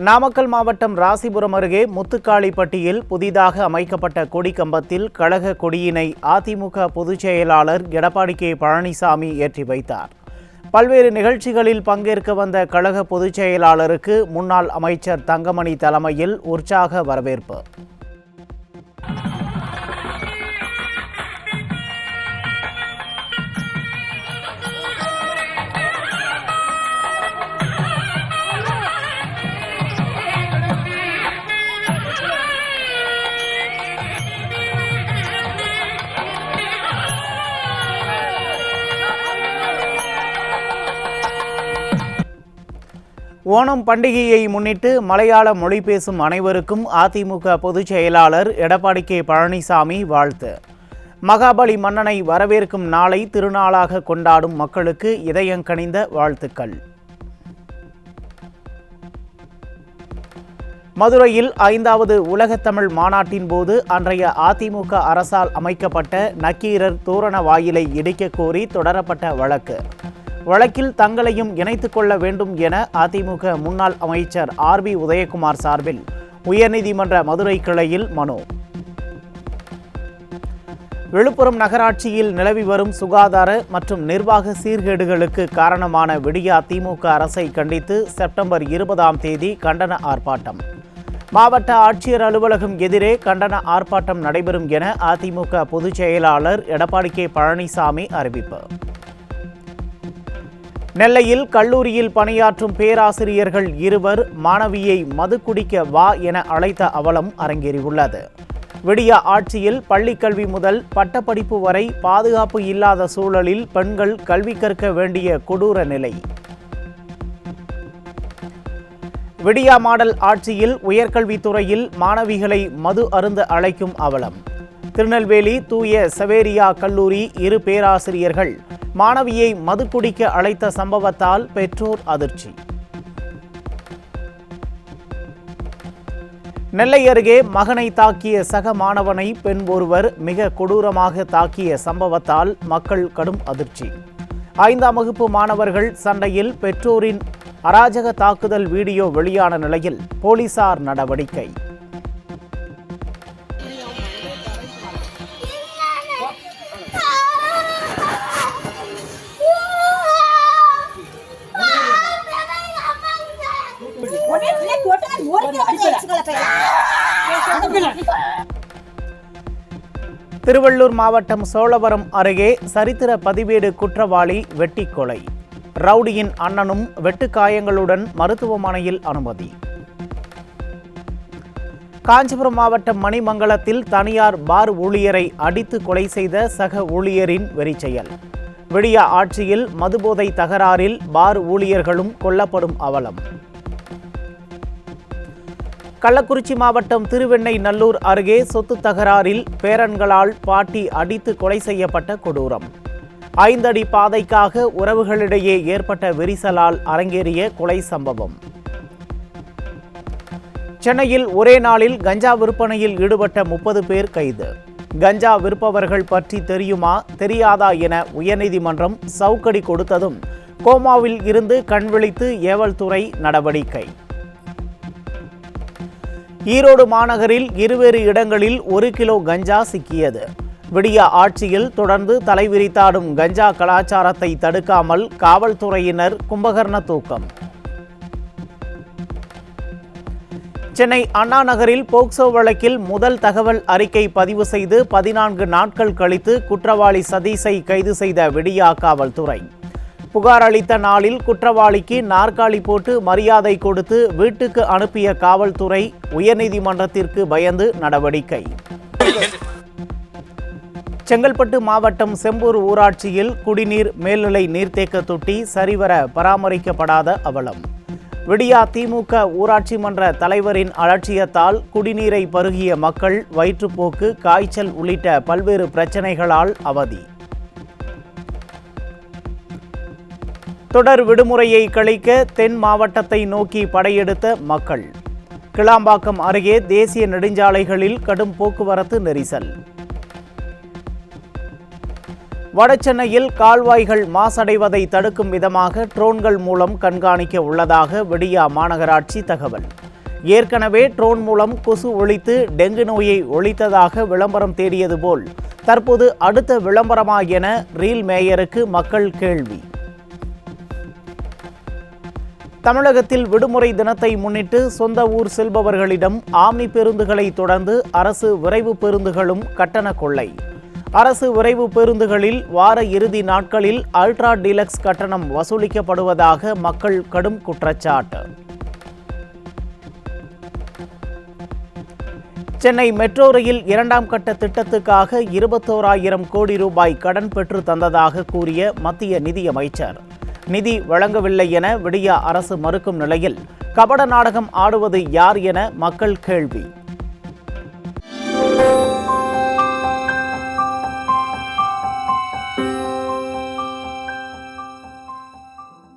நாமக்கல் மாவட்டம் ராசிபுரம் அருகே முத்துக்காளிப்பட்டியில் புதிதாக அமைக்கப்பட்ட கொடி கம்பத்தில் கழக கொடியினை அதிமுக பொதுச் செயலாளர் எடப்பாடி கே பழனிசாமி ஏற்றி வைத்தார். பல்வேறு நிகழ்ச்சிகளில் பங்கேற்க வந்த கழக பொதுச் செயலாளருக்கு முன்னாள் அமைச்சர் தங்கமணி தலைமையில் உற்சாக வரவேற்பு. ஓணம் பண்டிகையை முன்னிட்டு மலையாள மொழி பேசும் அனைவருக்கும் அதிமுக பொதுச் செயலாளர் எடப்பாடி கே பழனிசாமி வாழ்த்து. மகாபலி மன்னனை வரவேற்கும் நாளை திருநாளாக கொண்டாடும் மக்களுக்கு இதயங்கனிந்த வாழ்த்துக்கள். மதுரையில் 5வது உலகத்தமிழ் மாநாட்டின் போது அன்றைய அதிமுக அரசால் அமைக்கப்பட்ட நக்கீரர் தோரண வாயிலை இடிக்க கோரி தொடரப்பட்ட வழக்கில் தங்களையும் இணைத்துக் கொள்ள வேண்டும் என அதிமுக முன்னாள் அமைச்சர் ஆர்.பி. உதயகுமார் சார்பில் உயர்நீதிமன்ற மதுரை கிளையில் மனு. விழுப்புரம் நகராட்சியில் நிலவி வரும் சுகாதார மற்றும் நிர்வாக சீர்கேடுகளுக்கு காரணமான விடியா திமுக அரசை கண்டித்து செப்டம்பர் 20ஆம் தேதி கண்டன ஆர்ப்பாட்டம். மாவட்ட ஆட்சியர் அலுவலகம் எதிரே கண்டன ஆர்ப்பாட்டம் நடைபெறும் என அதிமுக பொதுச் செயலாளர் எடப்பாடி கே பழனிசாமி அறிவிப்பு. நெல்லையில் கல்லூரியில் பணியாற்றும் பேராசிரியர்கள் 2 மாணவியை மது குடிக்க வா என அழைத்த அவலம் அரங்கேறியுள்ளது. விடியா ஆட்சியில் பள்ளிக்கல்வி முதல் பட்டப்படிப்பு வரை பாதுகாப்பு இல்லாத சூழலில் பெண்கள் கல்வி கற்க வேண்டிய கொடூர நிலை. விடியா மாடல் ஆட்சியில் உயர்கல்வித்துறையில் மாணவிகளை மது அருந்த அழைக்கும் அவலம். திருநெல்வேலி தூய சவேரியா கல்லூரி 2 பேராசிரியர்கள் மாணவியை மது குடிக்க அழைத்த சம்பவத்தால் பெற்றோர் அதிர்ச்சி. நெல்லை அருகே மகனை தாக்கிய சக மாணவனை பெண் ஒருவர் மிக கொடூரமாக தாக்கிய சம்பவத்தால் மக்கள் கடும் அதிர்ச்சி. 5ஆம் வகுப்பு மாணவர்கள் சண்டையில் பெற்றோரின் அராஜக தாக்குதல் வீடியோ வெளியான நிலையில் போலீசார் நடவடிக்கை. திருவள்ளூர் மாவட்டம் சோழவரம் அருகே சரித்திர பதிவேடு குற்றவாளி வெட்டி கொலை. ரவுடியின் அண்ணனும் வெட்டுக்காயங்களுடன் மருத்துவமனையில் அனுமதி. காஞ்சிபுரம் மாவட்டம் மணிமங்கலத்தில் தனியார் பார் ஊழியரை அடித்து கொலை செய்த சக ஊழியரின் வெறிச்செயல். விடியா ஆட்சியில் மதுபோதை தகராறில் பார் ஊழியர்களும் கொல்லப்படும் அவலம். கள்ளக்குறிச்சி மாவட்டம் திருவெண்ணெய்நல்லூர் அருகே சொத்து தகராறில் பேரன்களால் பாட்டி அடித்து கொலை செய்யப்பட்ட கொடூரம். 5 அடி பாதைக்காக உறவுகளிடையே ஏற்பட்ட விரிசலால் அரங்கேறிய கொலை சம்பவம். சென்னையில் ஒரே நாளில் கஞ்சா விற்பனையில் ஈடுபட்ட 30 பேர் கைது. கஞ்சா விற்பவர்கள் பற்றி தெரியுமா தெரியாதா என உயர்நீதிமன்றம் சவுக்கடி கொடுத்ததும் கோமாவில் இருந்து கண்விழித்து ஏவல்துறை நடவடிக்கை. ஈரோடு மாநகரில் 2 இடங்களில் 1 கிலோ கஞ்சா சிக்கியது. விடியா ஆட்சியில் தொடர்ந்து தலைவிரித்தாடும் கஞ்சா கலாச்சாரத்தை தடுக்காமல் காவல்துறையினர் கும்பகர்ண தூக்கம். சென்னை அண்ணா நகரில் போக்சோ வழக்கில் முதல் தகவல் அறிக்கை பதிவு செய்து 14 நாட்கள் கழித்து குற்றவாளி சதீஷை கைது செய்த விடியா காவல்துறை. புகார் அளித்த நாளில் குற்றவாளிக்கு நாற்காலி போட்டு மரியாதை கொடுத்து வீட்டுக்கு அனுப்பிய காவல்துறை உயர்நீதிமன்றத்திற்கு பயந்து நடவடிக்கை. செங்கல்பட்டு மாவட்டம் செம்பூர் ஊராட்சியில் குடிநீர் மேல்நிலை நீர்த்தேக்க தொட்டி சரிவர பராமரிக்கப்படாத அவலம். விடியா திமுக ஊராட்சி மன்ற தலைவரின் அலட்சியத்தால் குடிநீரை பருகிய மக்கள் வயிற்றுப்போக்கு, காய்ச்சல் உள்ளிட்ட பல்வேறு பிரச்சனைகளால் அவதி. தொடர் விடுமுறையை கழிக்க தென் மாவட்டத்தை நோக்கி படையெடுத்த மக்கள். கிளாம்பாக்கம் அருகே தேசிய நெடுஞ்சாலைகளில் கடும் போக்குவரத்து நெரிசல். வடசென்னையில் கால்வாய்கள் மாசடைவதை தடுக்கும் விதமாக ட்ரோன்கள் மூலம் கண்காணிக்க உள்ளதாக விடியா மாநகராட்சி தகவல். ஏற்கனவே ட்ரோன் மூலம் கொசு ஒழித்து டெங்கு நோயை ஒழித்ததாக விளம்பரம் தேடியது போல் தற்போது அடுத்த விளம்பரமா என ரீல் மேயருக்கு மக்கள் கேள்வி. தமிழகத்தில் விடுமுறை தினத்தை முன்னிட்டு சொந்த ஊர் செல்பவர்களிடம் ஆம்னி பேருந்துகளை தொடர்ந்து அரசு விரைவு பேருந்துகளும் கட்டண கொள்ளை. அரசு விரைவு பேருந்துகளில் வார இறுதி நாட்களில் அல்ட்ரா டீலக்ஸ் கட்டணம் வசூலிக்கப்படுவதாக மக்கள் கடும் குற்றச்சாட்டு. சென்னை மெட்ரோ ரயில் 2ஆம் கட்ட திட்டத்துக்காக 21,000 கோடி ரூபாய் கடன் பெற்று தந்ததாக கூறிய மத்திய நிதியமைச்சர் நிதி வழங்கவில்லை என விடியா அரசு மறுக்கும் நிலையில் கபட நாடகம் ஆடுவது யார் என மக்கள் கேள்வி.